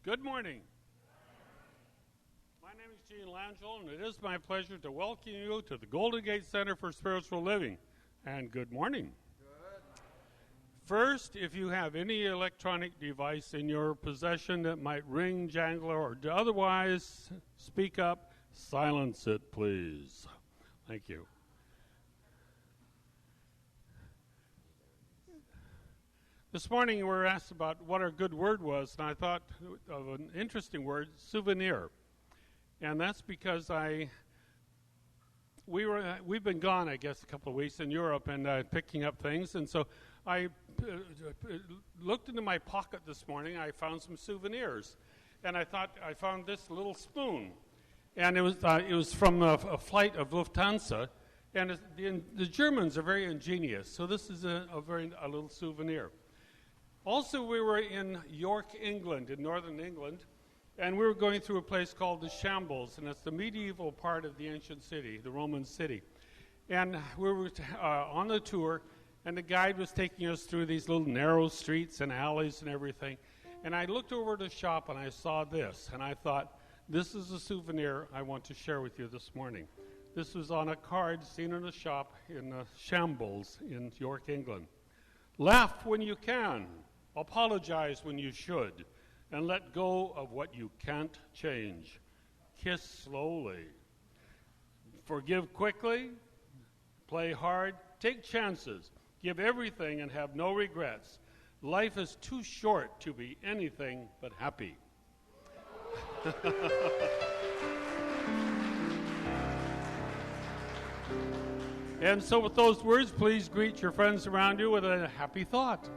Good morning. My name is Gene Langell, and it is my pleasure to welcome you to the Golden Gate Center for Spiritual Living. And good morning. Good. First, if you have any electronic device in your possession that might ring, jangle, or otherwise speak up, silence it, please. Thank you. This morning we were asked about what our good word was, and I thought of an interesting word, souvenir. And that's because we've been gone, I guess, a couple of weeks in Europe and picking up things. And so I looked into my pocket this morning. I found some souvenirs. And I thought I found this little spoon. And it was from a flight of Lufthansa. And the Germans are very ingenious. So this is a little souvenir. Also, we were in York, England, in northern England, and we were going through a place called the Shambles, and it's the medieval part of the ancient city, the Roman city. And we were on the tour, and the guide was taking us through these little narrow streets and alleys and everything. And I looked over to the shop, and I saw this, and I thought, this is a souvenir I want to share with you this morning. This was on a card seen in a shop in Shambles in York, England. Laugh when you can. Apologize when you should, and let go of what you can't change. Kiss slowly. Forgive quickly. Play hard. Take chances. Give everything and have no regrets. Life is too short to be anything but happy. And so with those words, please greet your friends around you with a happy thought.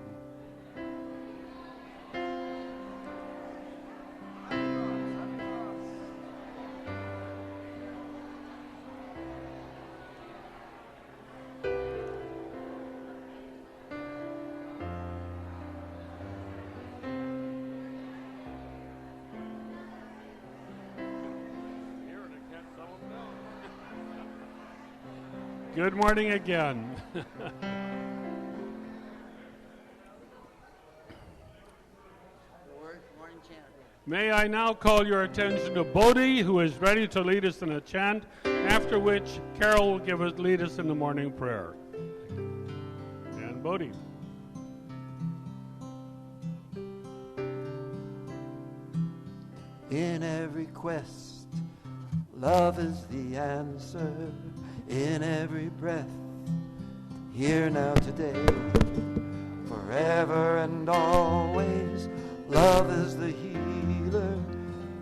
Good morning again. May I now call your attention to Bodhi, who is ready to lead us in a chant, after which Karyl will lead us in the morning prayer. And Bodhi. In every quest, love is the answer. In every breath, here now today, forever and always, love is the healer.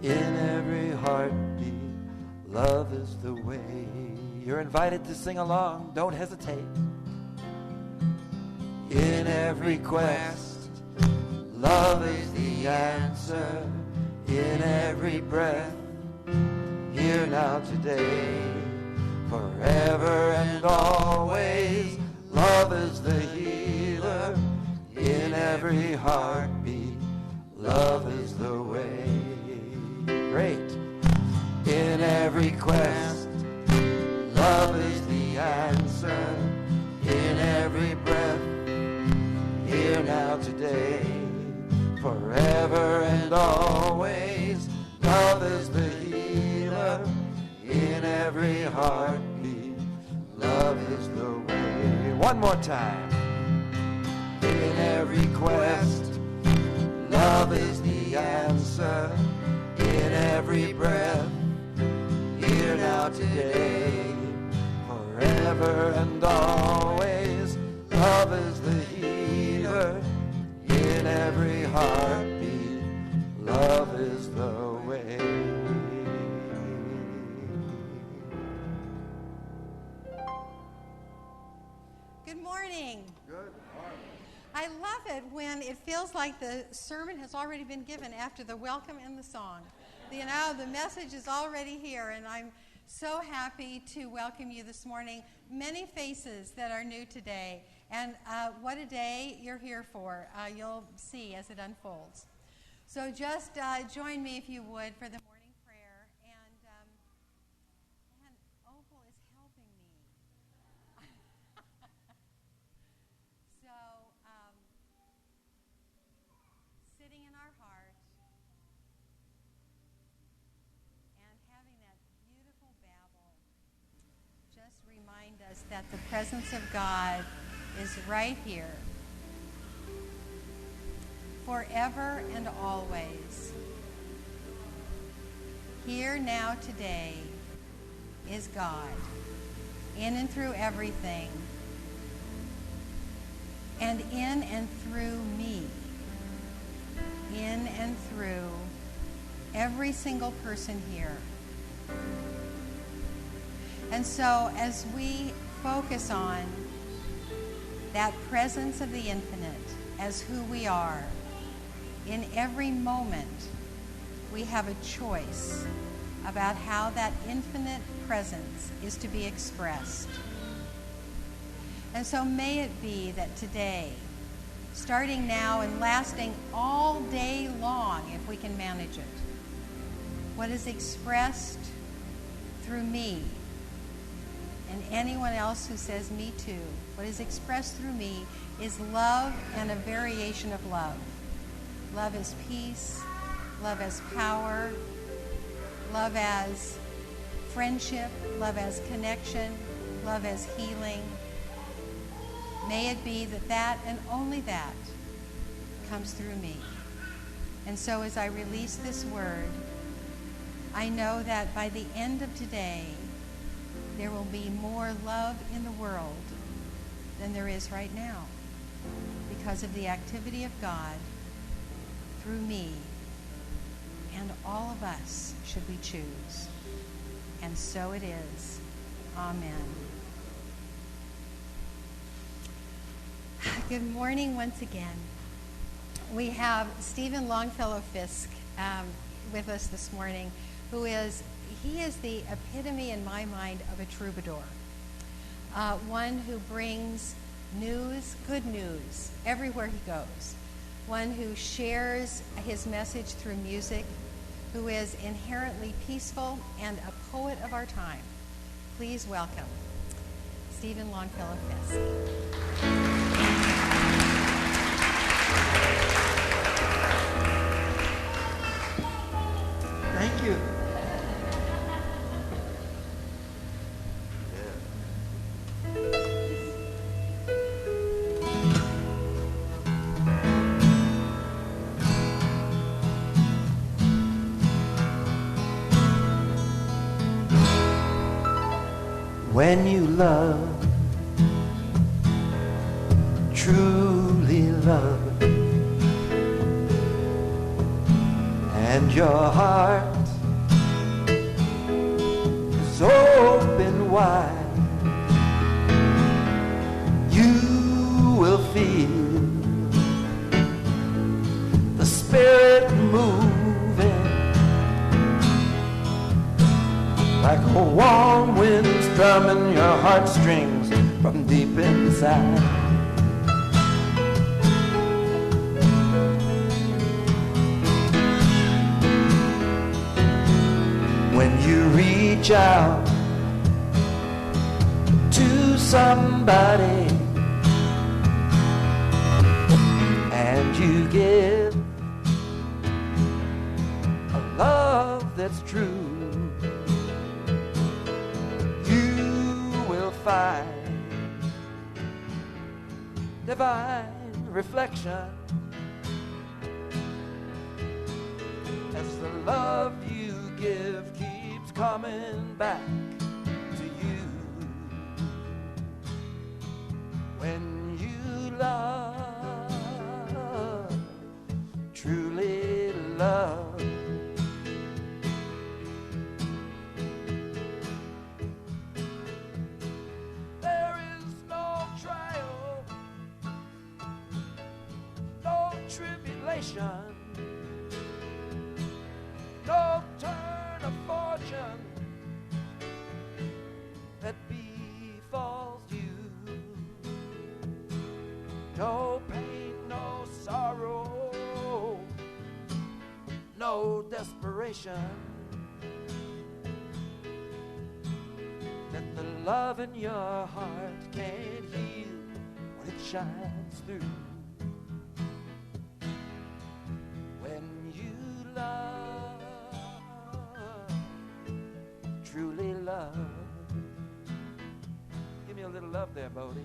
In every heartbeat, love is the way. You're invited to sing along, don't hesitate. In every quest, love is the answer. In every breath, here now today, forever and always, love is the healer. In every heartbeat, love is the way. Great. In every quest, love is the answer. In every breath, here now today, forever and always, love is the healer. In every heartbeat, love is the way. One more time. In every quest, love is the answer. In every breath, here now today, forever and always, love is the healer. In every heartbeat, love is the way. Good morning. Good morning. I love it when it feels like the sermon has already been given after the welcome and the song. The message is already here, and I'm so happy to welcome you this morning. Many faces that are new today, and what a day you're here for. You'll see as it unfolds. So just join me, if you would, for the morning prayer. And Opal is helping me. So, sitting in our heart, Remind us that the presence of God is right here, forever and always. Here now today is God, in and through everything, and in and through me, in and through every single person here. And so as we focus on that presence of the infinite as who we are, in every moment we have a choice about how that infinite presence is to be expressed. And so may it be that today, starting now and lasting all day long if we can manage it, what is expressed through me and anyone else who says me too, what is expressed through me is love and a variation of love. Love as peace, love as power, love as friendship, love as connection, love as healing. May it be that that and only that comes through me. And so as I release this word, I know that by the end of today, there will be more love in the world than there is right now because of the activity of God through me and all of us, should we choose. And so it is. Amen. Good morning once again. We have Stephen Longfellow Fisk with us this morning, he is the epitome in my mind of a troubadour. One who brings news, good news, everywhere he goes. One who shares his message through music, who is inherently peaceful and a poet of our time. Please welcome Stephen Longfellow Fisk. Thank you. When you love, truly love, and your heart is open wide, you will feel the Spirit moving like a warm wind strumming your heartstrings from deep inside. When you reach out to somebody and you give a love that's true, find divine reflection as the love you give keeps coming back to you. When you love, truly love, no turn of fortune that befalls you, no pain, no sorrow, no desperation, that the love in your heart can't heal when it shines through. Truly love, love there, Bodie.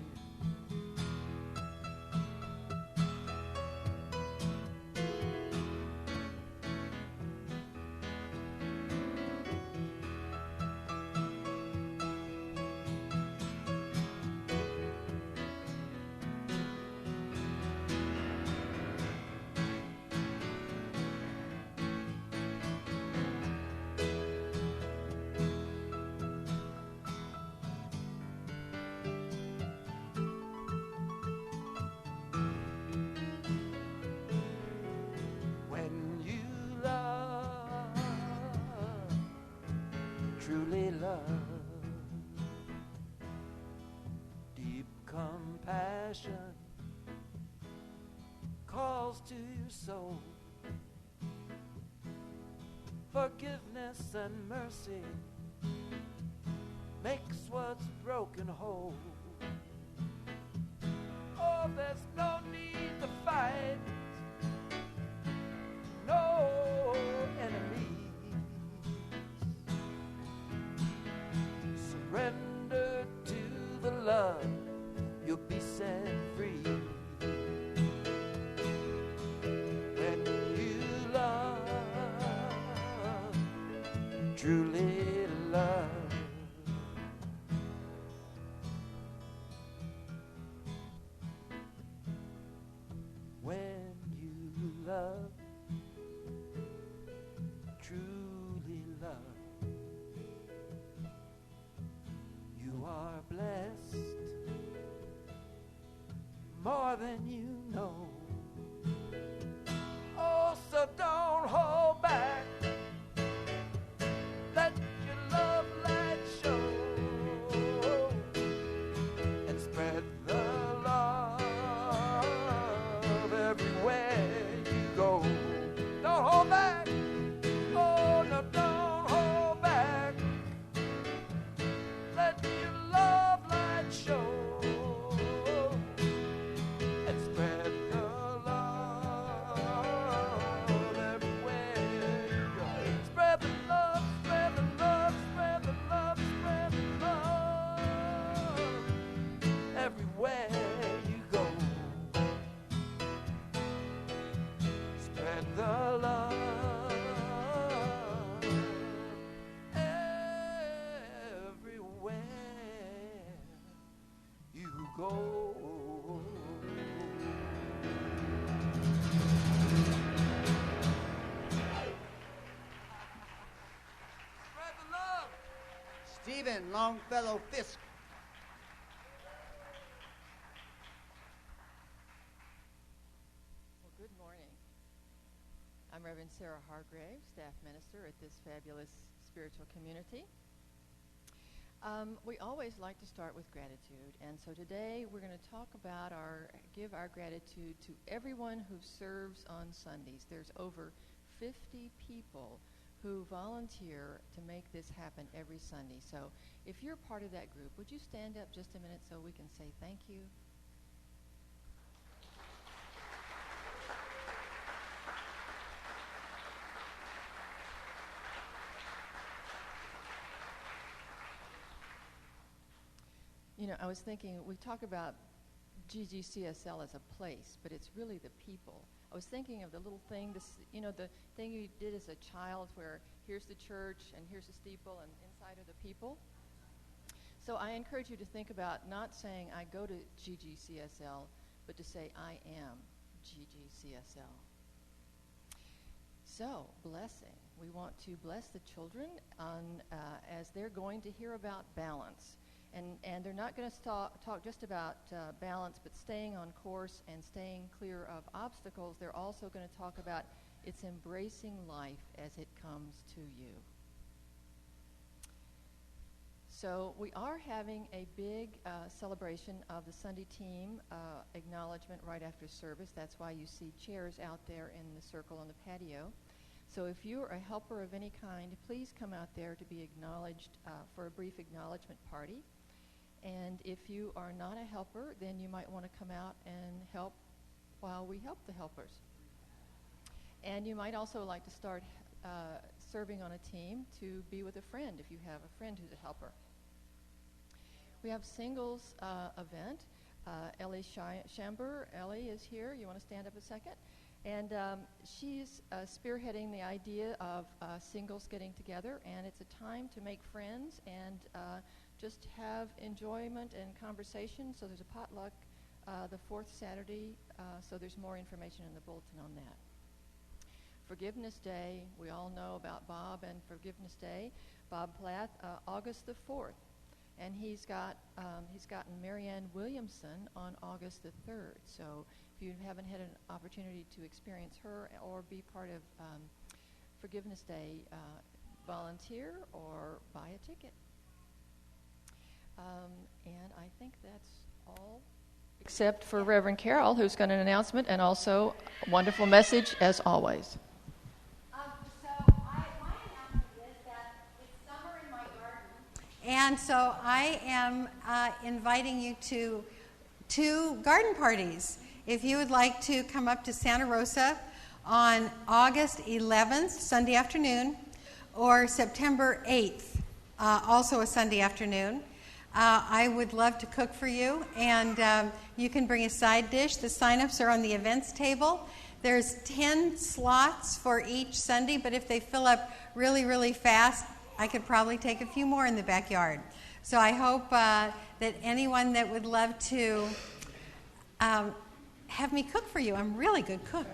Truly love, deep compassion calls to your soul, forgiveness and mercy makes what's broken whole. Oh, there's no need to fight, no enemy. Surrender to the love, you'll be set free. When you love, truly love. When you love, truly love. You are blessed more than you know. Oh, so don't hold back. Let your love light show and spread the love everywhere you go. Don't hold back. Oh, no, don't hold back. Let your love light show and spread the love everywhere you go. Spread the love, spread the love, spread the love, spread the love everywhere you go. Spread the love everywhere you go. Spread the love. Stephen Longfellow Fisk. Well, good morning. I'm Reverend Sarah Hargrave, staff minister at this fabulous spiritual community. We always like to start with gratitude, and so today we're going to talk about give our gratitude to everyone who serves on Sundays. There's over 50 people who volunteer to make this happen every Sunday. So if you're part of that group, would you stand up just a minute so we can say thank you? You know, I was thinking, we talk about GGCSL as a place, but it's really the people. I was thinking of the little thing, the thing you did as a child where here's the church and here's the steeple and inside are the people. So I encourage you to think about not saying I go to GGCSL, but to say I am GGCSL. So, blessing. We want to bless the children as they're going to hear about balance. And they're not going to talk just about balance, but staying on course and staying clear of obstacles. They're also going to talk about it's embracing life as it comes to you. So we are having a big celebration of the Sunday team acknowledgement right after service. That's why you see chairs out there in the circle on the patio. So if you're a helper of any kind, please come out there to be acknowledged for a brief acknowledgement party. And if you are not a helper, then you might want to come out and help while we help the helpers. And you might also like to start serving on a team to be with a friend if you have a friend who's a helper. We have singles event. Ellie Chamber. Ellie is here. You want to stand up a second? And she's spearheading the idea of singles getting together, and it's a time to make friends and just have enjoyment and conversation. So there's a potluck the fourth Saturday, so there's more information in the bulletin on that. Forgiveness Day, we all know about Bob and Forgiveness Day. Bob Plath, August the 4th. And he's gotten Marianne Williamson on August the 3rd. So if you haven't had an opportunity to experience her or be part of Forgiveness Day, volunteer or buy a ticket. And I think that's all, except for Reverend Karyl, who's got an announcement and also a wonderful message as always. And so I am inviting you to 2 garden parties. If you would like to come up to Santa Rosa on August 11th, Sunday afternoon, or September 8th, also a Sunday afternoon, I would love to cook for you, and you can bring a side dish. The sign-ups are on the events table. There's 10 slots for each Sunday, but if they fill up really, really fast, I could probably take a few more in the backyard. So I hope that anyone that would love to have me cook for you, I'm a really good cook,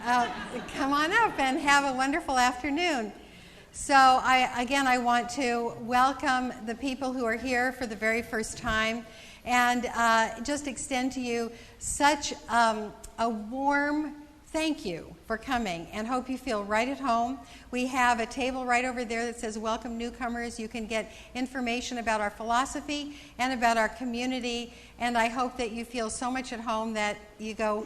come on up and have a wonderful afternoon. So I want to welcome the people who are here for the very first time and just extend to you such a warm thank you for coming and hope you feel right at home. We have a table right over there that says welcome newcomers. You can get information about our philosophy and about our community, and I hope that you feel so much at home that you go,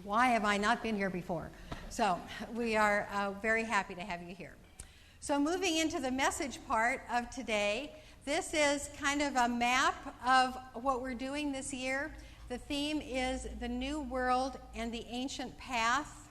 why have I not been here before? So we are very happy to have you here. So moving into the message part of today, this is kind of a map of what we're doing this year. The theme is the New World and the Ancient Path.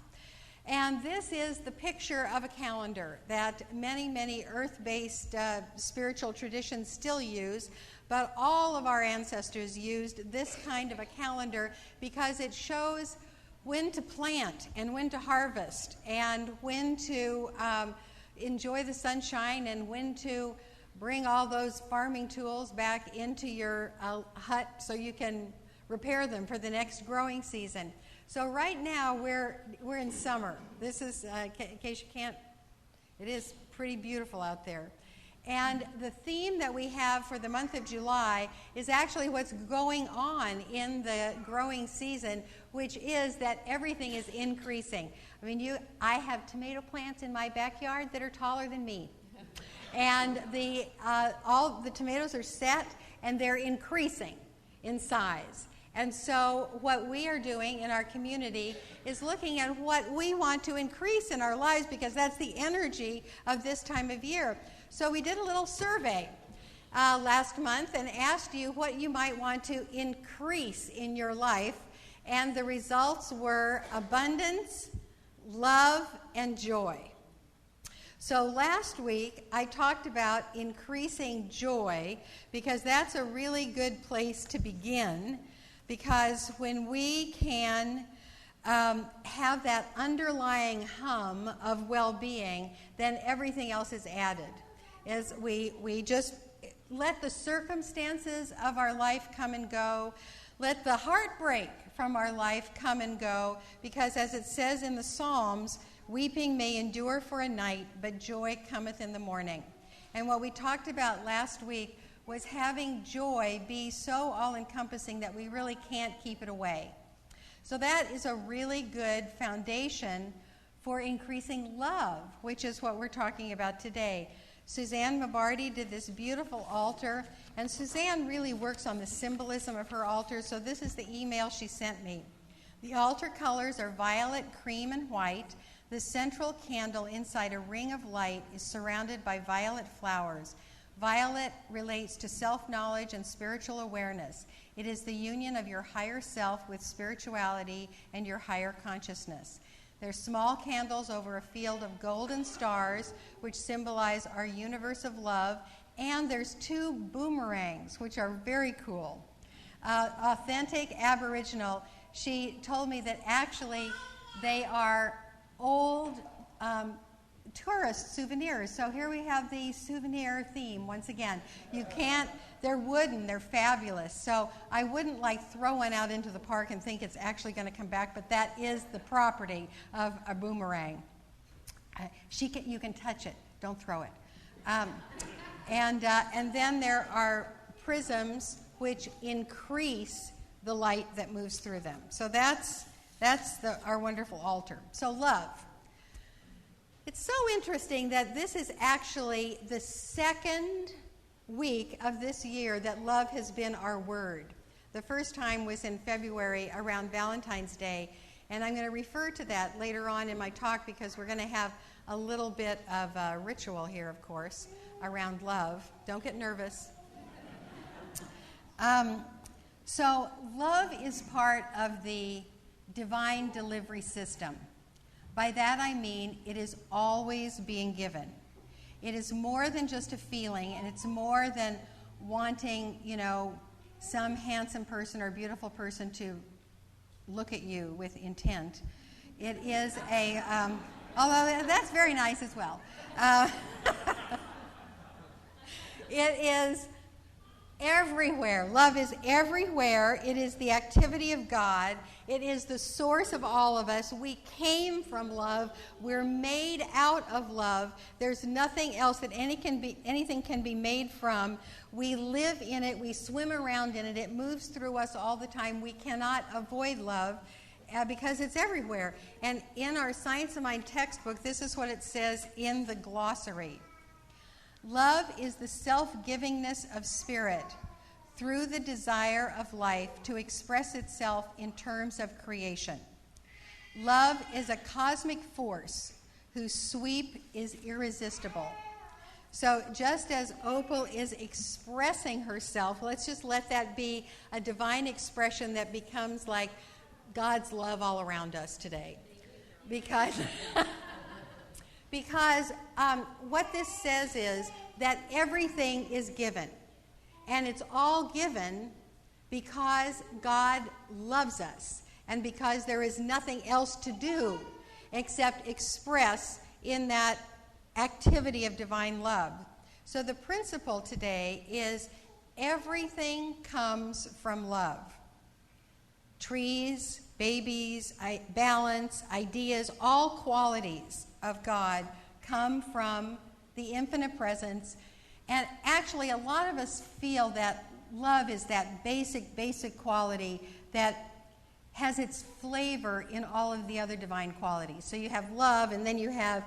And this is the picture of a calendar that many, many earth-based spiritual traditions still use. But all of our ancestors used this kind of a calendar because it shows when to plant and when to harvest and when to enjoy the sunshine and when to bring all those farming tools back into your hut so you can repair them for the next growing season. So right now we're in summer. This is, in case you can't, it is pretty beautiful out there. And the theme that we have for the month of July is actually what's going on in the growing season, which is that everything is increasing. I mean, I have tomato plants in my backyard that are taller than me. And all the tomatoes are set and they're increasing in size. And so what we are doing in our community is looking at what we want to increase in our lives because that's the energy of this time of year. So we did a little survey last month and asked you what you might want to increase in your life. And the results were abundance, love, and joy. So last week, I talked about increasing joy because that's a really good place to begin. Because when we can have that underlying hum of well-being, then everything else is added. As we just let the circumstances of our life come and go, let the heartbreak from our life come and go, because as it says in the Psalms, weeping may endure for a night, but joy cometh in the morning. And what we talked about last week was having joy be so all-encompassing that we really can't keep it away. So that is a really good foundation for increasing love, which is what we're talking about today. Suzanne Mabardi did this beautiful altar, and Suzanne really works on the symbolism of her altar, so this is the email she sent me. The altar colors are violet, cream, and white. The central candle inside a ring of light is surrounded by violet flowers. Violet relates to self-knowledge and spiritual awareness. It is the union of your higher self with spirituality and your higher consciousness. There's small candles over a field of golden stars, which symbolize our universe of love, And there's 2 boomerangs, which are very cool. Authentic Aboriginal. She told me that actually they are old tourist souvenirs. So here we have the souvenir theme once again. You can't, they're wooden, they're fabulous. So I wouldn't throw one out into the park and think it's actually going to come back, but that is the property of a boomerang. You can touch it, don't throw it. And then there are prisms which increase the light that moves through them. So that's our wonderful altar. So love. It's so interesting that this is actually the second week of this year that love has been our word. The first time was in February around Valentine's Day, and I'm going to refer to that later on in my talk because we're going to have a little bit of a ritual here, of course, around love. Don't get nervous. So love is part of the divine delivery system. By that I mean it is always being given. It is more than just a feeling, and it's more than wanting, some handsome person or beautiful person to look at you with intent. It is although that's very nice as well. It is everywhere. Love is everywhere. It is the activity of God. It is the source of all of us. We came from love. We're made out of love. There's nothing else that anything can be made from. We live in it. We swim around in it. It moves through us all the time. We cannot avoid love because it's everywhere. And in our Science of Mind textbook, this is what it says in the glossary. Love is the self-givingness of spirit through the desire of life to express itself in terms of creation. Love is a cosmic force whose sweep is irresistible. So just as Opal is expressing herself, let's just let that be a divine expression that becomes like God's love all around us today. Because what this says is that everything is given. And it's all given because God loves us and because there is nothing else to do except express in that activity of divine love. So the principle today is everything comes from love. Trees, babies, balance, ideas, all qualities of God come from the infinite presence. And actually, a lot of us feel that love is that basic quality that has its flavor in all of the other divine qualities. So you have love, and then you have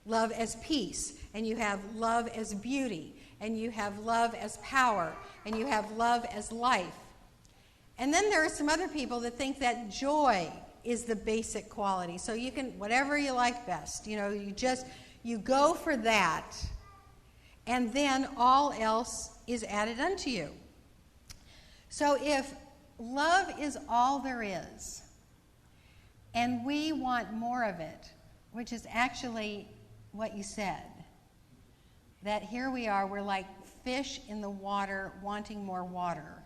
love as peace, and you have love as beauty, and you have love as power, and you have love as life. And then there are some other people that think that joy is the basic quality. So you can, whatever you like best, you go for that, and then all else is added unto you. So if love is all there is, and we want more of it, which is actually what you said, that here we are, we're like fish in the water wanting more water.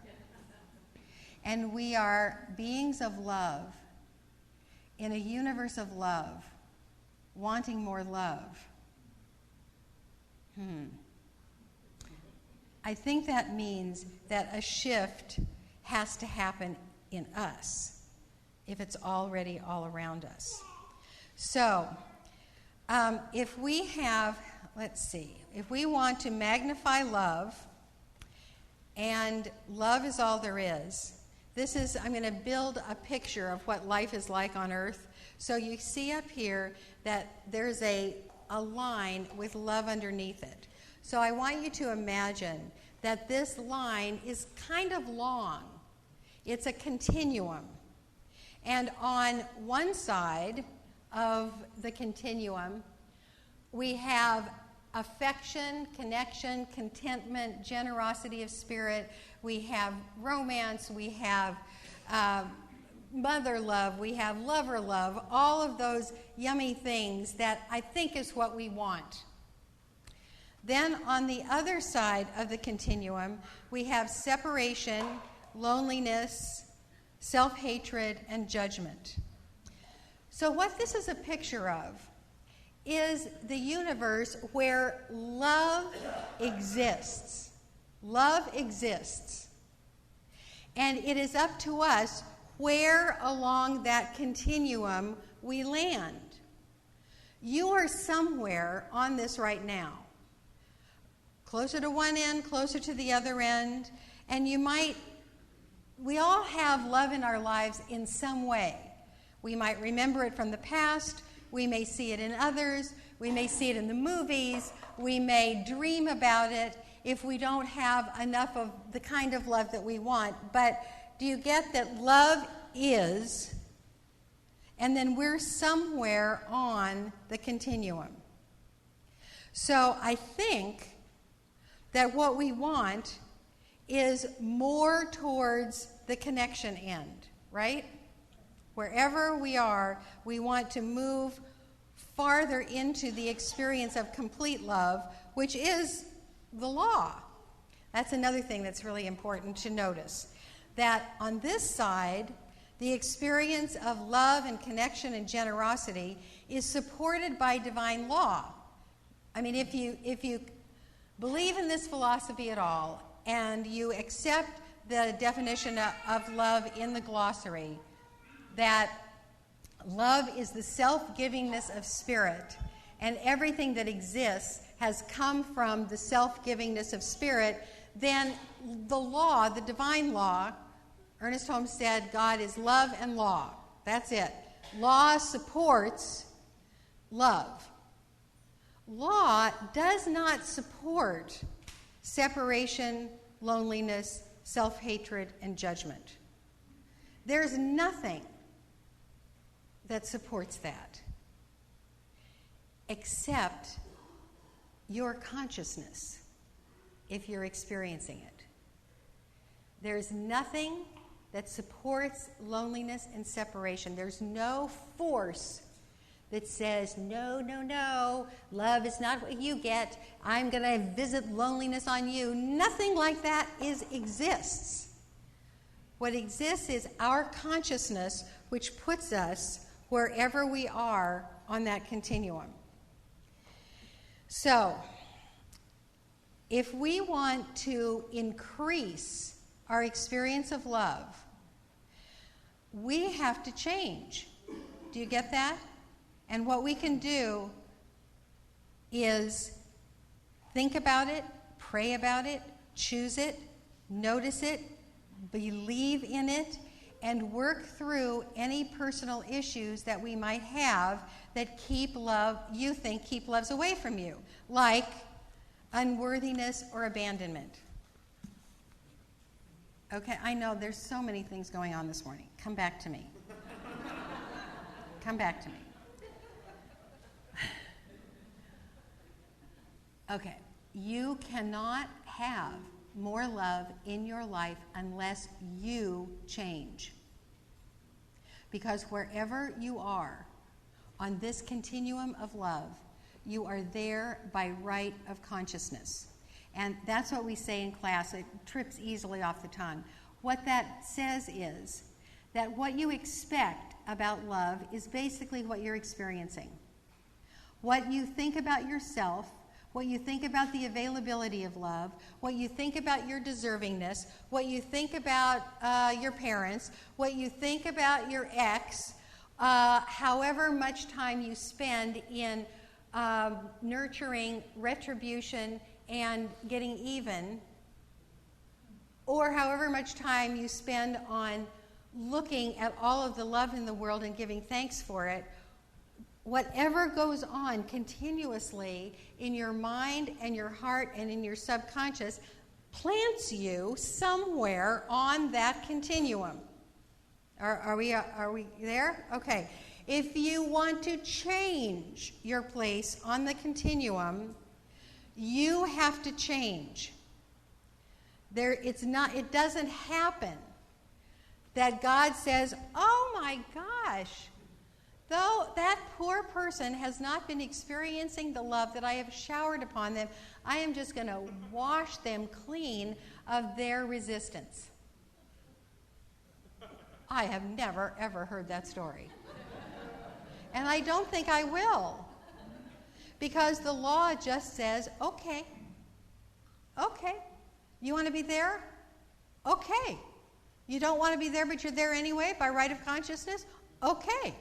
And we are beings of love in a universe of love, wanting more love. I think that means that a shift has to happen in us if it's already all around us. So, if we want to magnify love, and love is all there is, I'm going to build a picture of what life is like on earth. So you see up here that there's a line with love underneath it. So I want you to imagine that this line is kind of long. It's a continuum. And on one side of the continuum, we have affection, connection, contentment, generosity of spirit. We have romance. We have mother love. We have lover love. All of those yummy things that I think is what we want. Then on the other side of the continuum, we have separation, loneliness, self-hatred, and judgment. So what this is a picture of is the universe where love exists. Love exists. And it is up to us where along that continuum we land. You are somewhere on this right now. Closer to one end, closer to the other end. And we all have love in our lives in some way. We might remember it from the past. We may see it in others. We may see it in the movies. We may dream about it if we don't have enough of the kind of love that we want. But do you get that love is, and then we're somewhere on the continuum? So I think that what we want is more towards the connection end, right? Wherever we are, we want to move farther into the experience of complete love, which is the law. That's another thing that's really important to notice. That on this side, the experience of love and connection and generosity is supported by divine law. I mean, if you believe in this philosophy at all, and you accept the definition of love in the glossary, that love is the self-givingness of spirit, and everything that exists has come from the self-givingness of spirit, then the law, the divine law, Ernest Holmes said, God is love and law. That's it. Law supports love. Law does not support separation, loneliness, self-hatred, and judgment. There's nothing that supports that except your consciousness, if you're experiencing it. There's nothing that supports loneliness and separation. There's no force that says, no, no, no, love is not what you get. I'm going to visit loneliness on you. Nothing like that exists. What exists is our consciousness, which puts us wherever we are on that continuum. So, if we want to increase our experience of love, we have to change. Do you get that? And what we can do is think about it, pray about it, choose it, notice it, believe in it, and work through any personal issues that we might have that keep loves away from you, like unworthiness or abandonment. Okay, I know there's so many things going on this morning. Come back to me. Come back to me. Okay, you cannot have more love in your life unless you change. Because wherever you are on this continuum of love, you are there by right of consciousness. And that's what we say in class. It trips easily off the tongue. What that says is that what you expect about love is basically what you're experiencing. What you think about yourself, what you think about the availability of love, what you think about your deservingness, what you think about your parents, what you think about your ex, however much time you spend in nurturing retribution and getting even, or however much time you spend on looking at all of the love in the world and giving thanks for it, whatever goes on continuously in your mind and your heart and in your subconscious plants you somewhere on that continuum. Are we there? Okay. If you want to change your place on the continuum, you have to change. It doesn't happen that God says, oh my gosh, though that poor person has not been experiencing the love that I have showered upon them, I am just going to wash them clean of their resistance. I have never, ever heard that story. And I don't think I will. Because the law just says, okay, you want to be there? Okay. You don't want to be there, but you're there anyway by right of consciousness? Okay.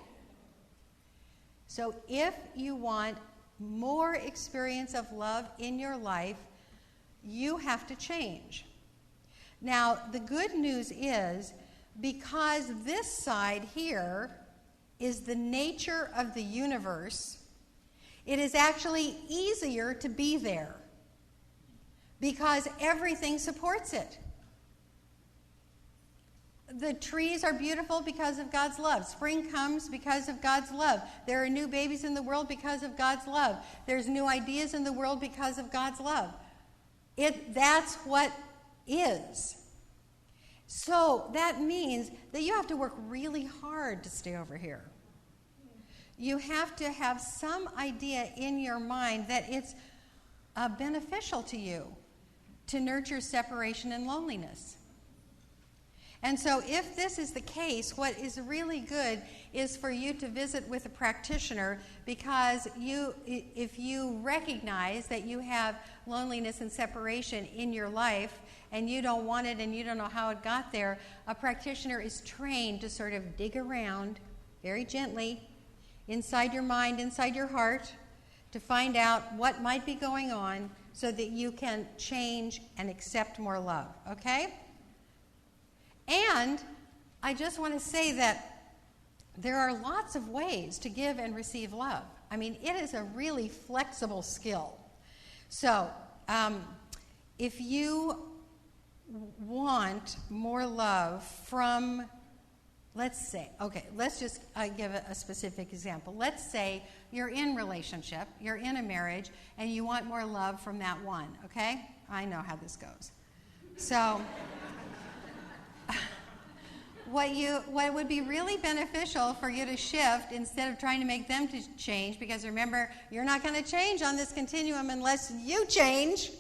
So if you want more experience of love in your life, you have to change. Now, the good news is, because this side here is the nature of the universe, it is actually easier to be there because everything supports it. The trees are beautiful because of God's love. Spring comes because of God's love. There are new babies in the world because of God's love. There's new ideas in the world because of God's love. That's what is. So that means that you have to work really hard to stay over here. You have to have some idea in your mind that it's beneficial to you to nurture separation and loneliness. And so if this is the case, what is really good is for you to visit with a practitioner, because if you recognize that you have loneliness and separation in your life and you don't want it and you don't know how it got there, a practitioner is trained to sort of dig around very gently inside your mind, inside your heart, to find out what might be going on so that you can change and accept more love, okay? And I just want to say that there are lots of ways to give and receive love. I mean, it is a really flexible skill. So, if you want more love from, let's just give a specific example. Let's say you're in relationship, you're in a marriage, and you want more love from that one, okay? I know how this goes. So, what would be really beneficial for you to shift, instead of trying to make them to change, because remember, you're not going to change on this continuum unless you change,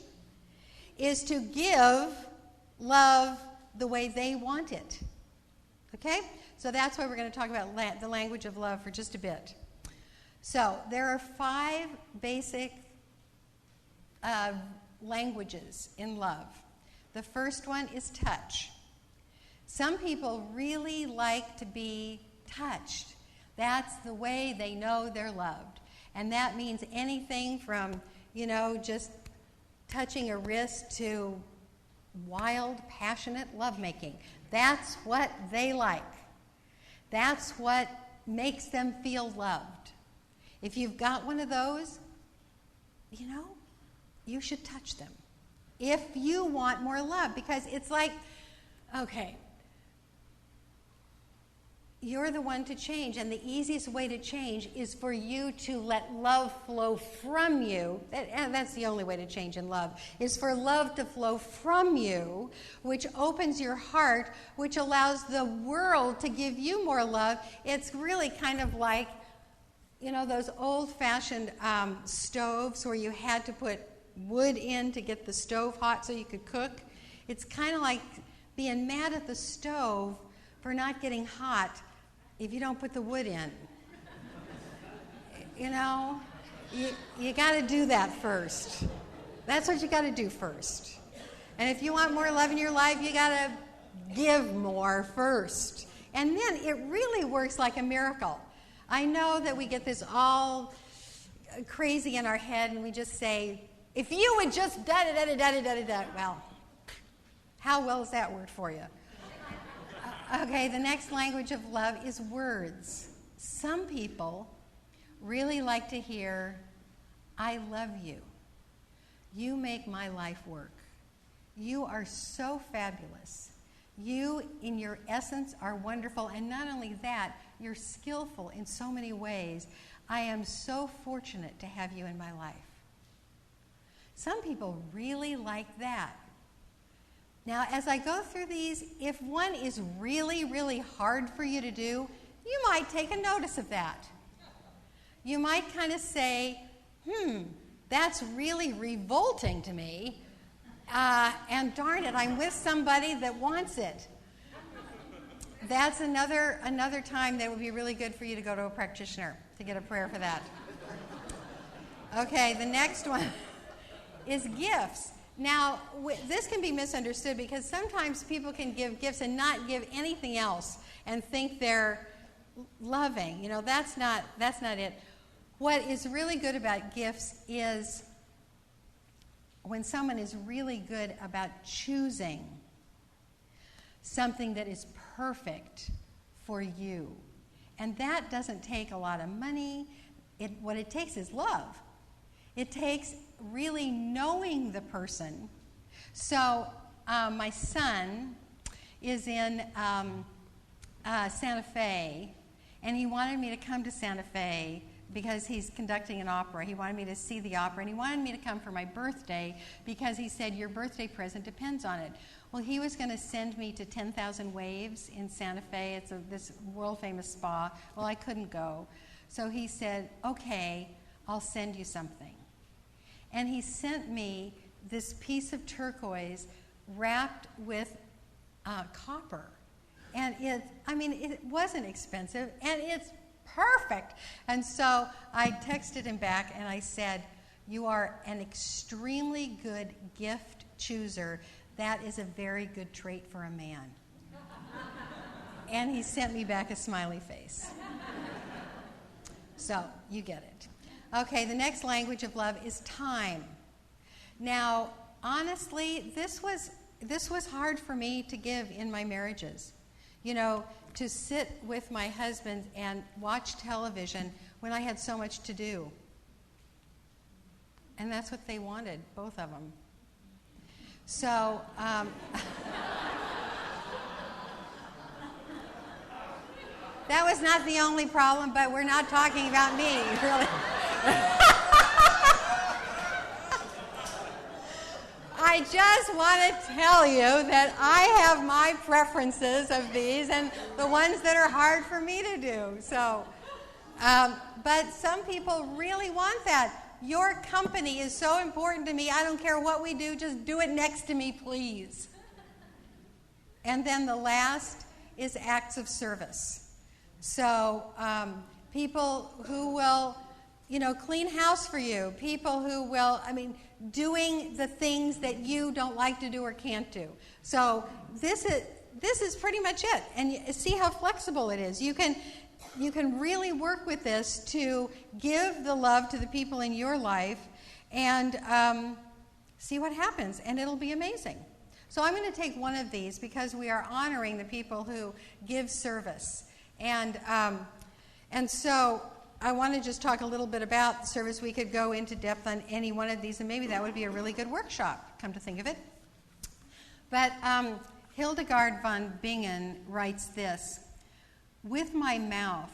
is to give love the way they want it. Okay? So that's why we're going to talk about the language of love for just a bit. So there are 5 basic languages in love. The first one is touch. Some people really like to be touched. That's the way they know they're loved. And that means anything from, just touching a wrist to wild, passionate lovemaking. That's what they like. That's what makes them feel loved. If you've got one of those, you should touch them. If you want more love, because it's like, okay, you're the one to change, and the easiest way to change is for you to let love flow from you. And that's the only way to change in love, is for love to flow from you, which opens your heart, which allows the world to give you more love. It's really kind of like, those old-fashioned stoves where you had to put wood in to get the stove hot so you could cook. It's kind of like being mad at the stove for not getting hot if you don't put the wood in. You got to do that first. That's what you got to do first. And if you want more love in your life, you got to give more first. And then it really works like a miracle. I know that we get this all crazy in our head, and we just say, if you would just da-da-da-da-da-da-da-da. Well, how well has that worked for you? Okay, the next language of love is words. Some people really like to hear, I love you. You make my life work. You are so fabulous. You, in your essence, are wonderful. And not only that, you're skillful in so many ways. I am so fortunate to have you in my life. Some people really like that. Now, as I go through these, if one is really, really hard for you to do, you might take a notice of that. you might kind of say, that's really revolting to me, and darn it, I'm with somebody that wants it. That's another time that would be really good for you to go to a practitioner to get a prayer for that. Okay, the next one is gifts. Now, this can be misunderstood because sometimes people can give gifts and not give anything else and think they're loving. You know, that's not it. What is really good about gifts is when someone is really good about choosing something that is perfect for you. And that doesn't take a lot of money. What it takes is love. It takes really knowing the person. So my son is in Santa Fe, and he wanted me to come to Santa Fe because he's conducting an opera. He wanted me to see the opera, and he wanted me to come for my birthday because he said, your birthday present depends on it. Well, he was going to send me to 10,000 Waves in Santa Fe. It's this world-famous spa. Well, I couldn't go. So he said, okay, I'll send you something. And he sent me this piece of turquoise wrapped with copper. And it wasn't expensive, and it's perfect. And so I texted him back, and I said, you are an extremely good gift chooser. That is a very good trait for a man. And he sent me back a smiley face. So you get it. Okay, the next language of love is time. Now, honestly, this was hard for me to give in my marriages. You know, to sit with my husband and watch television when I had so much to do. And that's what they wanted, both of them. So, that was not the only problem, but we're not talking about me, really. I just want to tell you that I have my preferences of these and the ones that are hard for me to do. So, but some people really want that. Your company is so important to me. I don't care what we do. Just do it next to me, please. And then the last is acts of service. So people who will, clean house for you. People who will, doing the things that you don't like to do or can't do. So this is pretty much it. And see how flexible it is. You can really work with this to give the love to the people in your life and see what happens, and it'll be amazing. So I'm going to take one of these because we are honoring the people who give service. And so I want to just talk a little bit about the service. We could go into depth on any one of these, and maybe that would be a really good workshop, come to think of it. But Hildegard von Bingen writes this: with my mouth,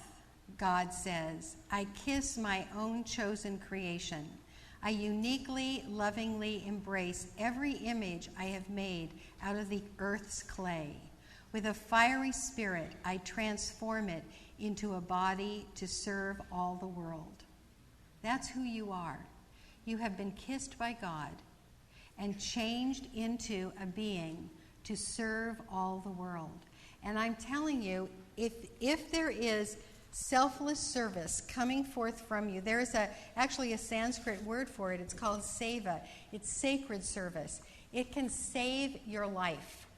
God says, I kiss my own chosen creation. I uniquely, lovingly embrace every image I have made out of the earth's clay. With a fiery spirit, I transform it into a body to serve all the world. That's who you are. You have been kissed by God and changed into a being to serve all the world. And I'm telling you, if there is selfless service coming forth from you, there is actually a Sanskrit word for it. It's called seva. It's sacred service. It can save your life.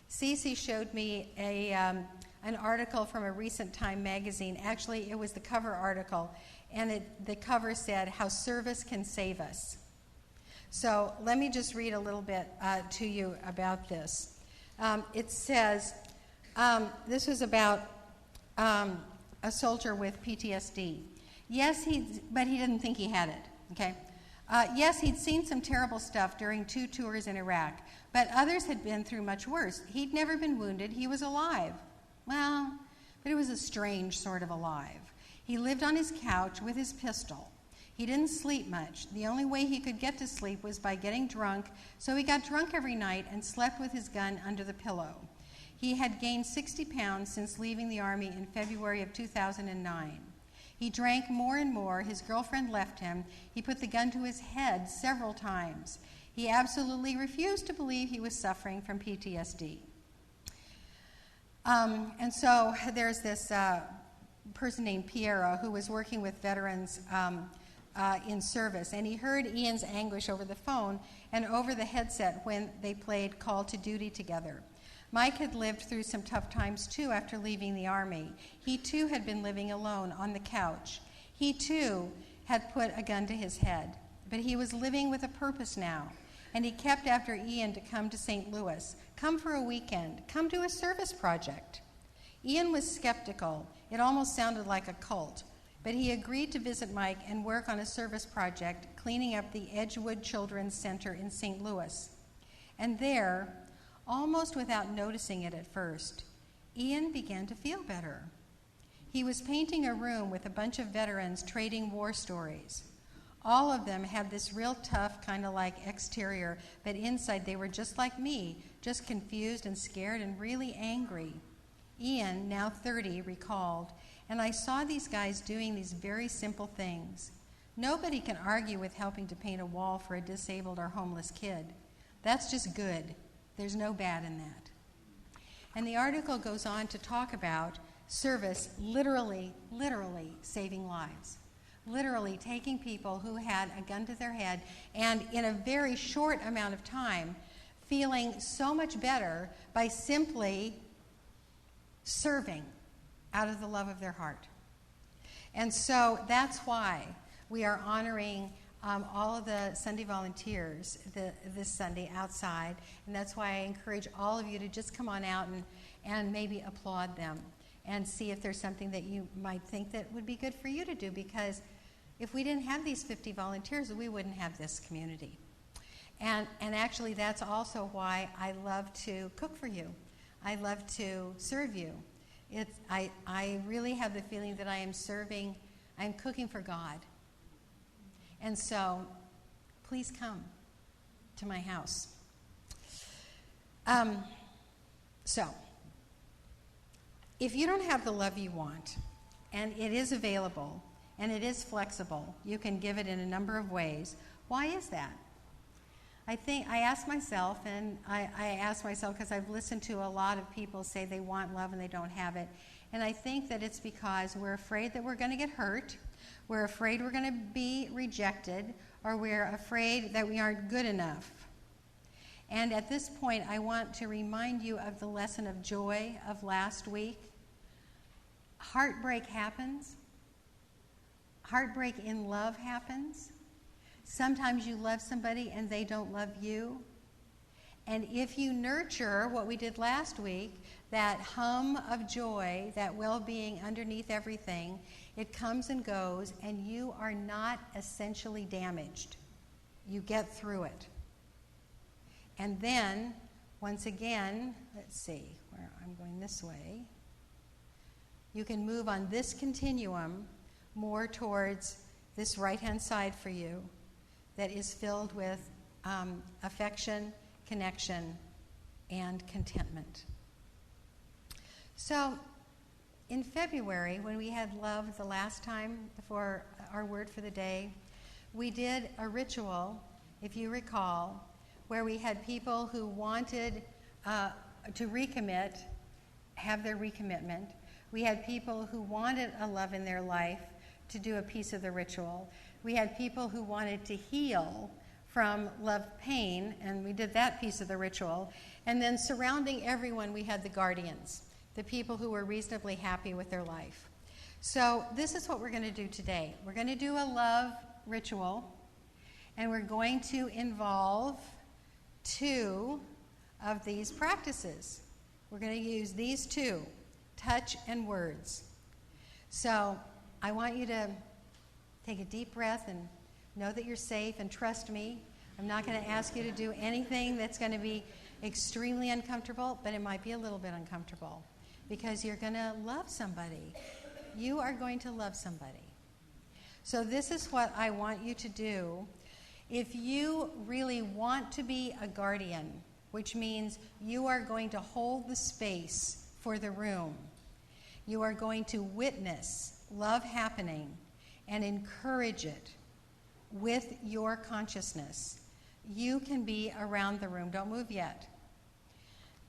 Cece showed me an article from a recent Time magazine. Actually, it was the cover article, and the cover said, How Service Can Save Us. So let me just read a little bit to you about this. It says, this was about a soldier with PTSD. Yes, but he didn't think he had it, okay? Yes, he'd seen some terrible stuff during 2 tours in Iraq, but others had been through much worse. He'd never been wounded. He was alive. Well, but it was a strange sort of alive. He lived on his couch with his pistol. He didn't sleep much. The only way he could get to sleep was by getting drunk, so he got drunk every night and slept with his gun under the pillow. He had gained 60 pounds since leaving the Army in February of 2009. He drank more and more. His girlfriend left him. He put the gun to his head several times. He absolutely refused to believe he was suffering from PTSD. And so there's this person named Piero who was working with veterans in service, and he heard Ian's anguish over the phone and over the headset when they played Call to Duty together. Mike had lived through some tough times, too, after leaving the Army. He, too, had been living alone on the couch. He, too, had put a gun to his head. But he was living with a purpose now, and he kept after Ian to come to St. Louis. Come for a weekend. Come do a service project. Ian was skeptical. It almost sounded like a cult. But he agreed to visit Mike and work on a service project cleaning up the Edgewood Children's Center in St. Louis. And there, almost without noticing it at first, Ian began to feel better. He was painting a room with a bunch of veterans trading war stories. All of them had this real tough, kind of like exterior, but inside they were just like me, just confused and scared and really angry. Ian, now 30, recalled, and I saw these guys doing these very simple things. Nobody can argue with helping to paint a wall for a disabled or homeless kid. That's just good. There's no bad in that. And the article goes on to talk about service literally saving lives. Literally taking people who had a gun to their head and in a very short amount of time feeling so much better by simply serving out of the love of their heart. And so that's why we are honoring all of the Sunday volunteers this Sunday outside, and that's why I encourage all of you to just come on out and maybe applaud them and see if there's something that you might think that would be good for you to do, because if we didn't have these 50 volunteers, we wouldn't have this community. And actually that's also why I love to cook for you. I love to serve you. I really have the feeling that I'm cooking for God. And so, please come to my house. So, if you don't have the love you want, and it is available, and it is flexible, you can give it in a number of ways. Why is that? I ask myself, and I ask myself because I've listened to a lot of people say they want love and they don't have it, and I think that it's because we're afraid that we're going to get hurt. We're afraid we're going to be rejected, or we're afraid that we aren't good enough. And at this point, I want to remind you of the lesson of joy of last week. Heartbreak happens. Heartbreak in love happens. Sometimes you love somebody and they don't love you. And if you nurture what we did last week, that hum of joy, that well-being underneath everything, it comes and goes, and you are not essentially damaged. You get through it. And then, once again, let's see, where I'm going this way, you can move on this continuum more towards this right-hand side for you that is filled with affection, connection, and contentment. So, in February, when we had love the last time for our word for the day, we did a ritual, if you recall, where we had people who wanted to recommit, have their recommitment. We had people who wanted a love in their life to do a piece of the ritual. We had people who wanted to heal from love pain, and we did that piece of the ritual. And then surrounding everyone, we had the guardians, the people who were reasonably happy with their life. So this is what we're going to do today. We're going to do a love ritual, and we're going to involve 2 of these practices. We're going to use these 2, touch and words. So I want you to take a deep breath and know that you're safe and trust me. I'm not going to ask you to do anything that's going to be extremely uncomfortable, but it might be a little bit uncomfortable because you're going to love somebody. You are going to love somebody. So this is what I want you to do. If you really want to be a guardian, which means you are going to hold the space for the room, you are going to witness love happening and encourage it with your consciousness, you can be around the room. Don't move yet.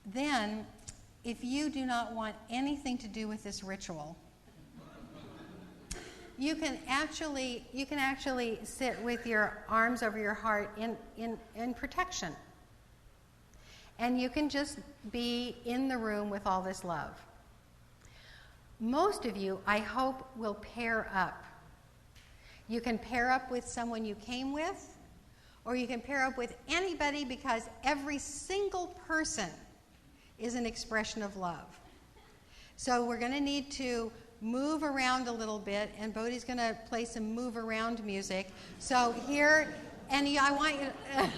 Then, if you do not want anything to do with this ritual, you can actually sit with your arms over your heart in protection. And you can just be in the room with all this love. Most of you, I hope, will pair up. You can pair up with someone you came with, or you can pair up with anybody, because every single person is an expression of love. So we're going to need to move around a little bit, and Bodhi's going to play some move around music. So here, and I want you to,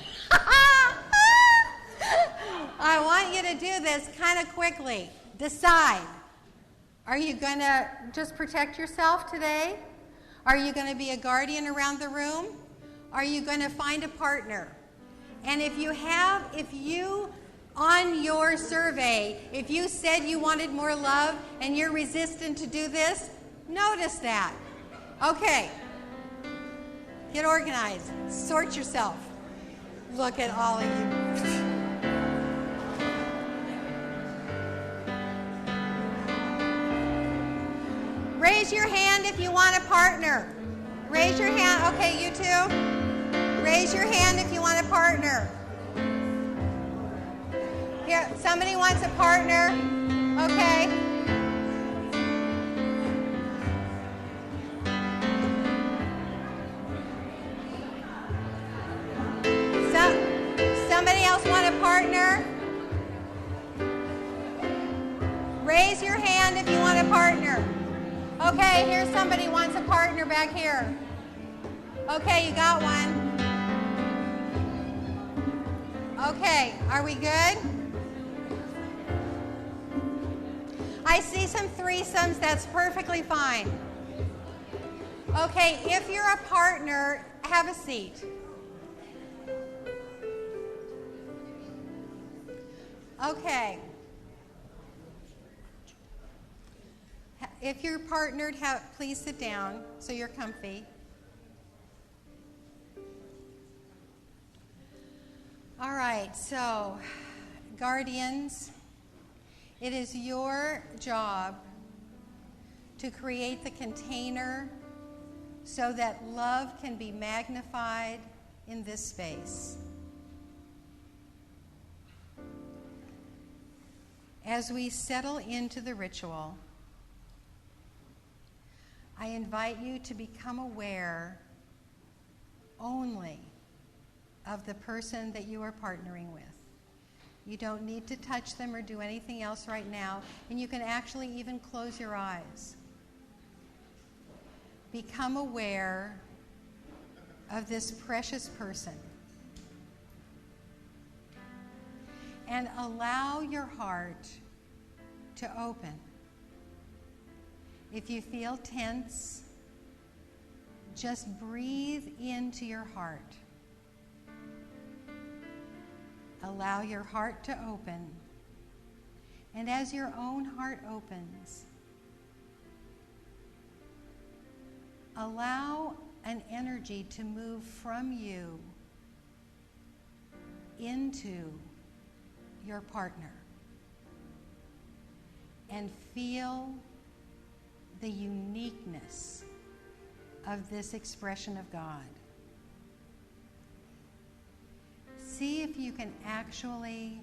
I want you to do this kind of quickly. Decide. Are you going to just protect yourself today? Are you going to be a guardian around the room? Are you going to find a partner? And if you on your survey, if you said you wanted more love and you're resistant to do this, notice that. Okay. Get organized. Sort yourself. Look at all of you. Raise your hand if you want a partner. Raise your hand. Okay, you too. Raise your hand if you want a partner. Here, somebody wants a partner. Okay. Somebody else want a partner? Raise your hand if you want a partner. Okay, here's somebody wants a partner back here. Okay, you got one. Okay, are we good? I see some threesomes. That's perfectly fine. Okay, if you're a partner, have a seat. Okay. If you're partnered, please sit down so you're comfy. All right, so guardians, it is your job to create the container so that love can be magnified in this space. As we settle into the ritual, I invite you to become aware only of the person that you are partnering with. You don't need to touch them or do anything else right now, and you can actually even close your eyes. Become aware of this precious person and allow your heart to open. If you feel tense, just breathe into your heart. Allow your heart to open. And as your own heart opens, allow an energy to move from you into your partner. And feel the uniqueness of this expression of God. See if you can actually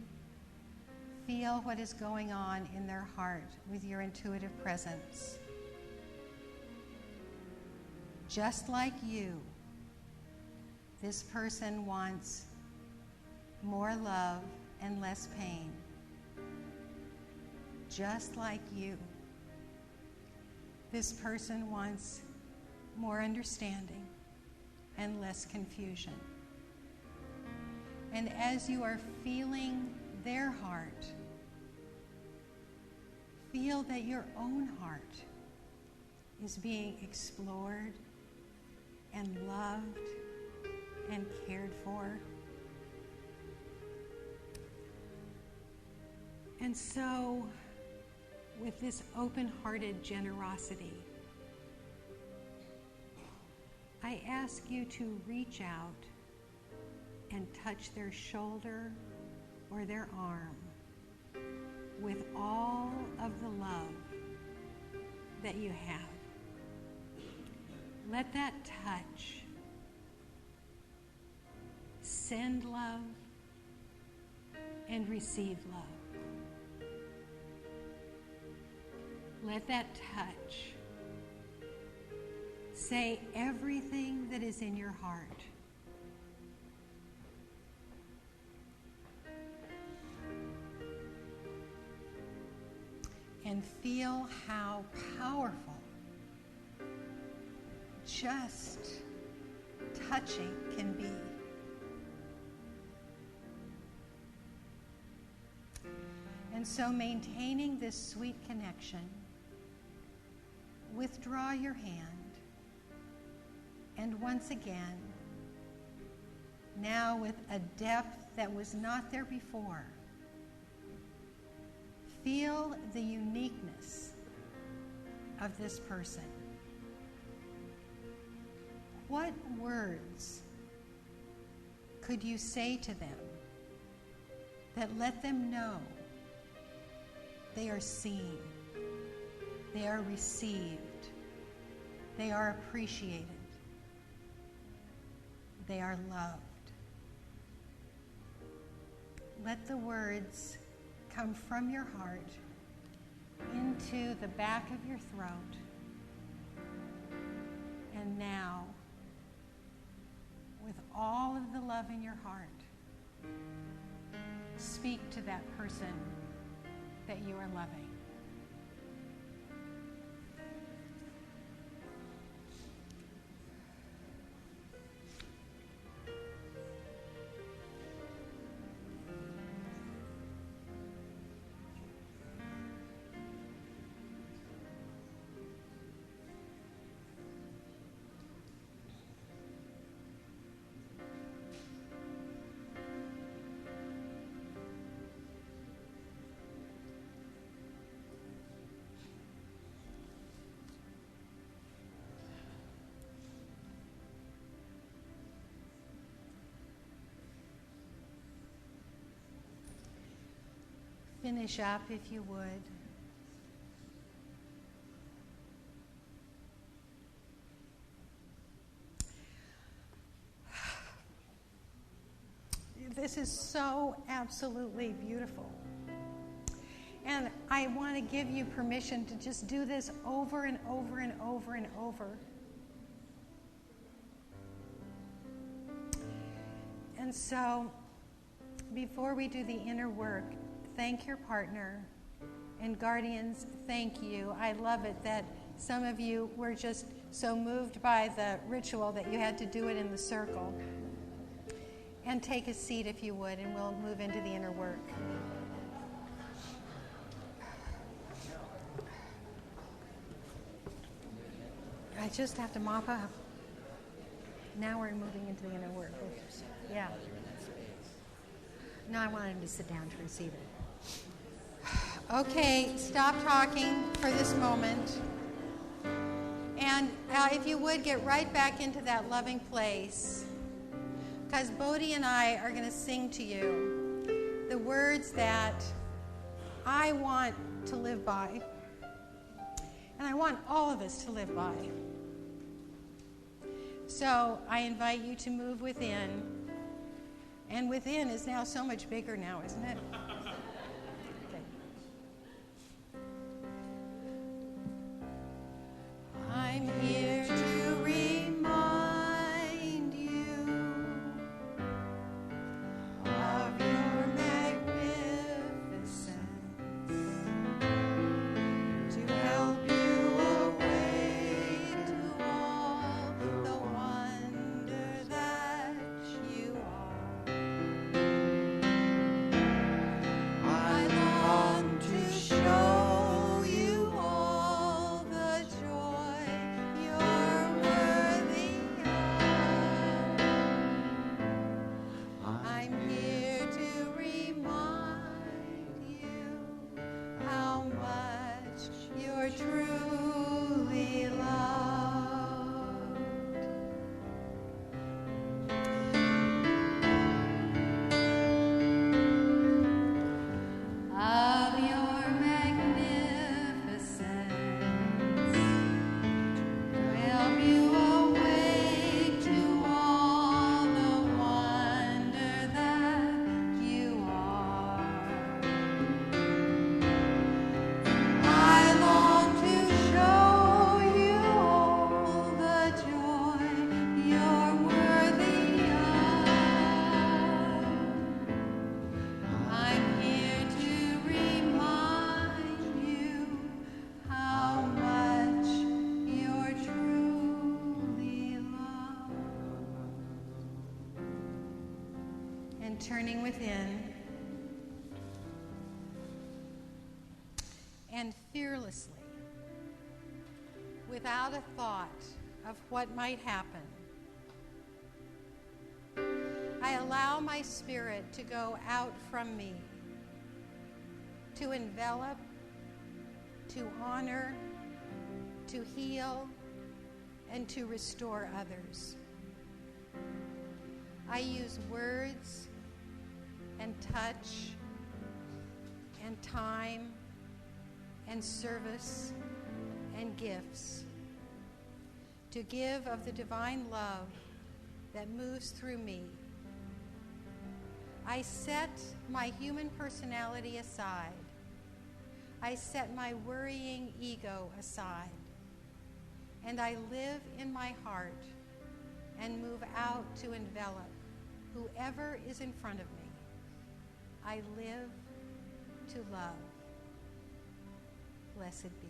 feel what is going on in their heart with your intuitive presence. Just like you, this person wants more love and less pain. Just like you, this person wants more understanding and less confusion. And as you are feeling their heart, feel that your own heart is being explored and loved and cared for. And so, with this open-hearted generosity, I ask you to reach out and touch their shoulder or their arm with all of the love that you have. Let that touch send love and receive love. Let that touch say everything that is in your heart. And feel how powerful just touching can be. And so, maintaining this sweet connection, withdraw your hand, and once again, now with a depth that was not there before, feel the uniqueness of this person. What words could you say to them that let them know they are seen, they are received, they are appreciated, they are loved? Let the words come from your heart into the back of your throat. And now, with all of the love in your heart, speak to that person that you are loving. Finish up if you would. This is so absolutely beautiful. And I want to give you permission to just do this over and over and over and over. And so, before we do the inner work, thank your partner, and guardians, thank you. I love it that some of you were just so moved by the ritual that you had to do it in the circle. And take a seat if you would, and we'll move into the inner work. I just have to mop up. Now we're moving into the inner work. Yeah. No, I wanted him to sit down to receive it. Okay, stop talking for this moment. And if you would, get right back into that loving place. Because Bodhi and I are going to sing to you the words that I want to live by. And I want all of us to live by. So I invite you to move within. And within is now so much bigger now, isn't it? I'm here to remind you of your magnificence, to help you awake to all the wonder that you are. I long to show you all the joy your and turning within, and fearlessly, without a thought of what might happen, I allow my spirit to go out from me, to envelop, to honor, to heal, and to restore others. I use words and touch and time and service and gifts to give of the divine love that moves through me. I set my human personality aside. I set my worrying ego aside. And I live in my heart and move out to envelop whoever is in front of me. I live to love. Blessed be.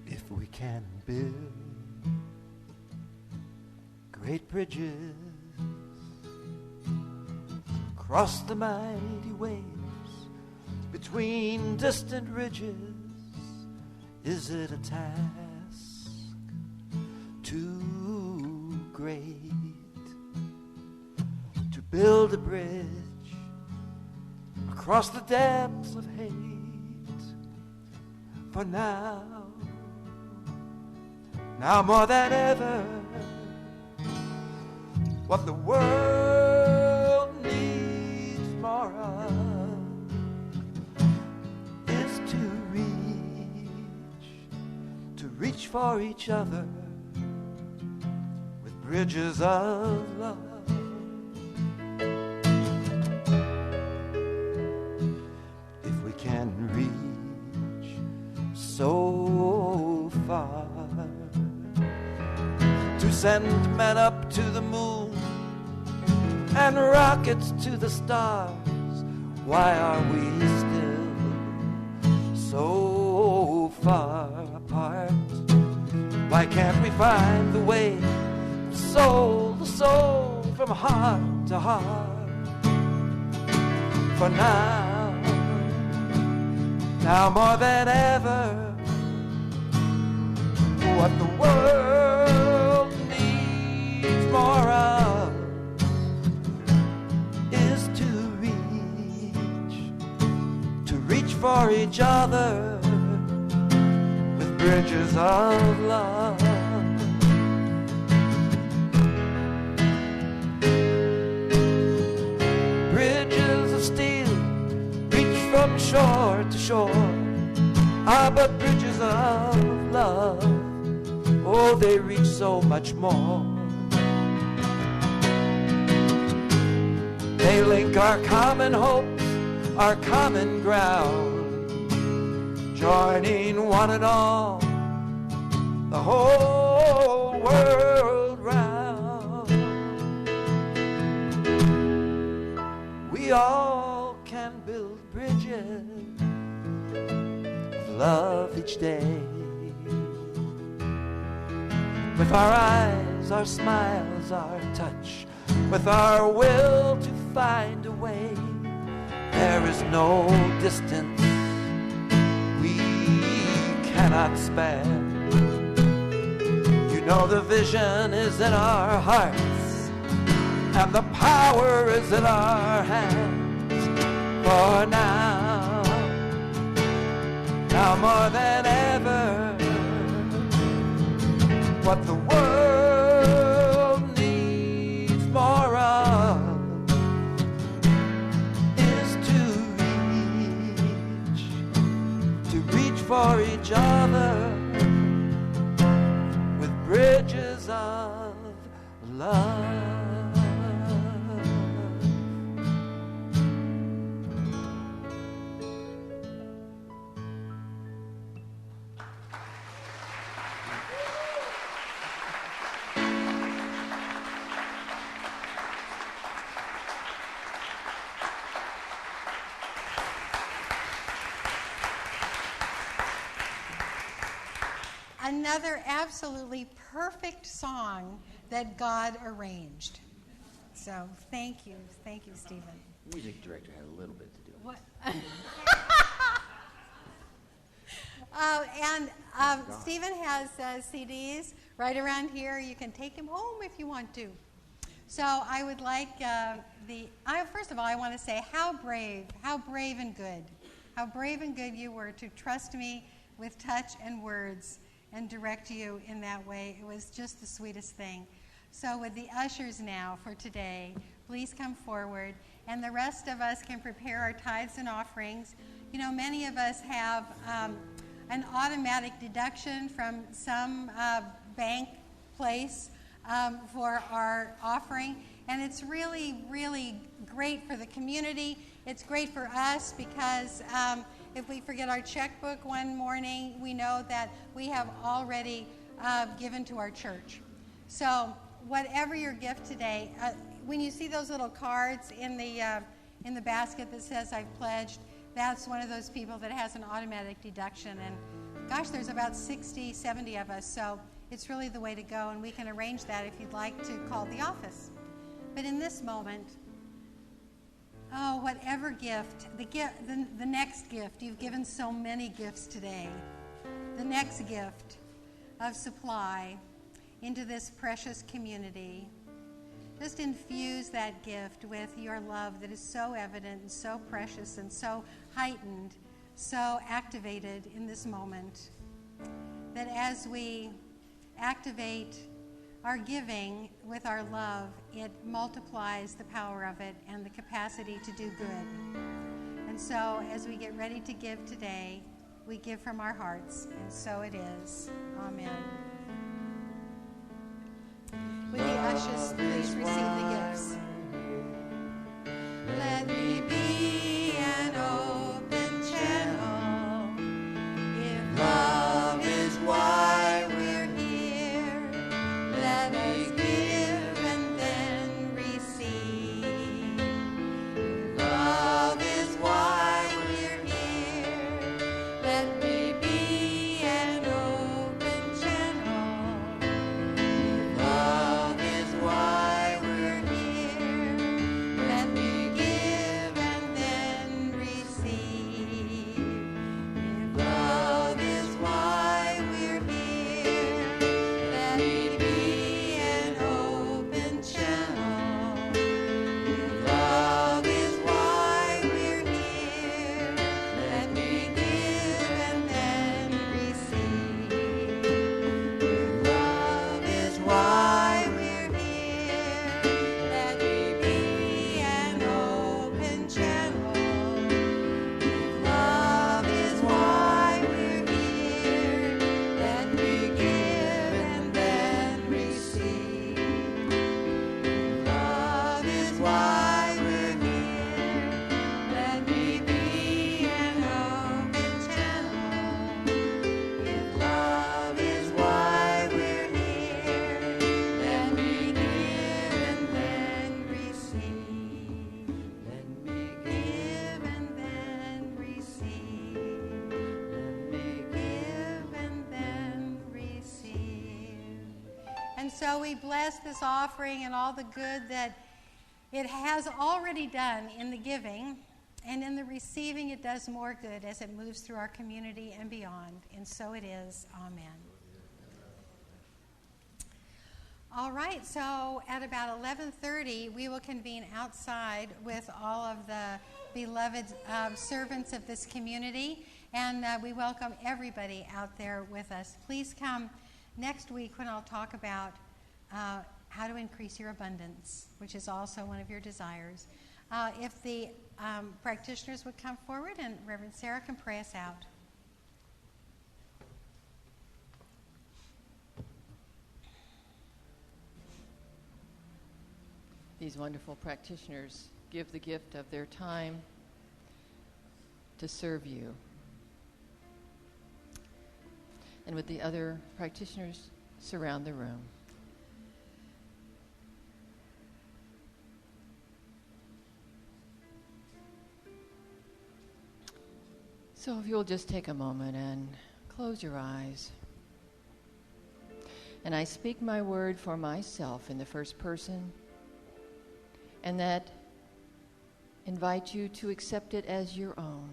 If we can build great bridges across the mighty waves between distant ridges, is it a task too great to build a bridge across the depths of hate? For now more than ever, what the world needs more of is to reach for each other with bridges of love. If we can reach so far, to send men up to the moon and rockets to the stars, why are we still so far apart? Why can't we find the way soul to soul, from heart to heart? For now more than ever, what the world needs more of is to reach for each other with bridges of love. Bridges of steel reach from shore to shore, but bridges of love, oh, they reach so much more. They link our common hopes, our common ground, joining one and all, the whole world round. We all can build bridges of love each day, with our eyes, our smiles, our touch, with our will to find a way. There is no distance we cannot spare. You know the vision is in our hearts, and the power is in our hands. For now more than ever, what the world needs more of is to reach for each other with bridges of love. another absolutely perfect song that God arranged. So thank you, Stephen. Music director had a little bit to do with What? Stephen has CDs right around here. You can take him home if you want to. So I would like first of all, I want to say how brave and good you were to trust me with touch and words and direct you in that way. It was just the sweetest thing. So with the ushers now for today, please come forward, and the rest of us can prepare our tithes and offerings. You know, many of us have an automatic deduction from some bank place for our offering, and it's really, really great for the community. It's great for us because if we forget our checkbook one morning, we know that we have already given to our church. So whatever your gift today, when you see those little cards in the basket that says I've pledged, that's one of those people that has an automatic deduction. And gosh, there's about 60, 70 of us, so it's really the way to go, and we can arrange that if you'd like to call the office. But in this moment, whatever gift, the next gift, you've given so many gifts today. The next gift of supply into this precious community. Just infuse that gift with your love that is so evident and so precious and so heightened, so activated in this moment. That as we activate our giving with our love, it multiplies the power of it and the capacity to do good. And so as we get ready to give today, we give from our hearts, and so it is. Amen. Would the ushers please receive the gifts? Let me be an open channel. If love is why we're here, let us give and then receive. If love is why we're here, let me be an open channel. If love is why we're here, let me give and then receive. If love is why we're here, let me be an open channel. If love is why we're here, let me give and then receive. If love is why we're here, let me be an open channel. If love is why we're here, let me give and then receive. If love is why we're here, let me be an open channel. If love is why we're here, let me give and then receive. Let me give and then receive. Let me give and then receive. And so we bless this offering and all the good that it has already done in the giving, and in the receiving it does more good as it moves through our community and beyond. And so it is. Amen. All right, so at about 11:30, we will convene outside with all of the beloved servants of this community, and we welcome everybody out there with us. Please come next week when I'll talk about how to increase your abundance, which is also one of your desires. If the practitioners would come forward, and Reverend Sarah can pray us out. These wonderful practitioners give the gift of their time to serve you. And with the other practitioners, surround the room. So if you'll just take a moment and close your eyes. And I speak my word for myself in the first person, and that invite you to accept it as your own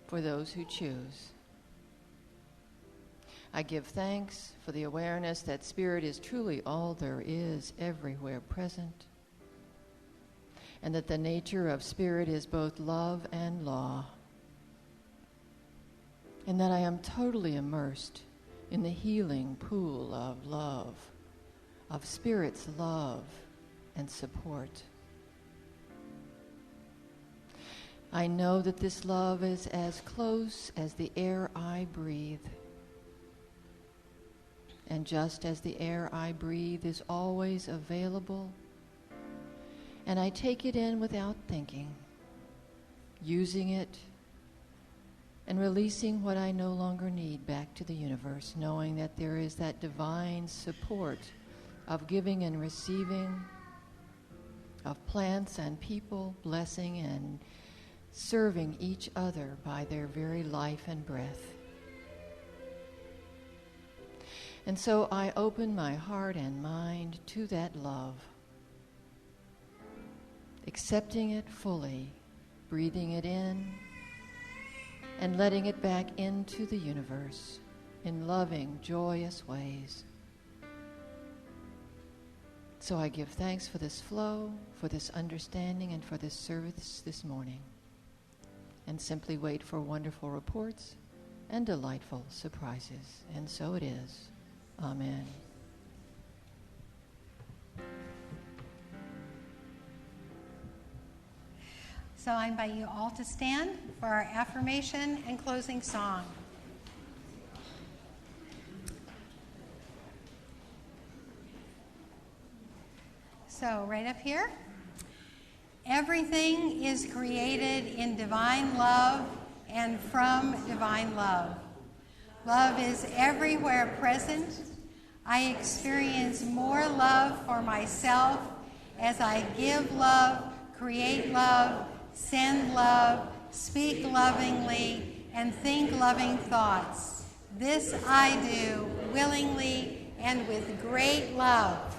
for those who choose. I give thanks for the awareness that Spirit is truly all there is, everywhere present, and that the nature of Spirit is both love and law, and that I am totally immersed in the healing pool of love, of Spirit's love and support. I know that this love is as close as the air I breathe. And just as the air I breathe is always available, and I take it in without thinking, using it and releasing what I no longer need back to the universe, knowing that there is that divine support of giving and receiving, of plants and people blessing and serving each other by their very life and breath. And so I open my heart and mind to that love, accepting it fully, breathing it in, and letting it back into the universe in loving, joyous ways. So I give thanks for this flow, for this understanding, and for this service this morning, and simply wait for wonderful reports and delightful surprises. And so it is. Amen. So I invite you all to stand for our affirmation and closing song. So right up here. Everything is created in divine love and from divine love. Love is everywhere present. I experience more love for myself as I give love, create love, send love, speak lovingly, and think loving thoughts. This I do willingly and with great love.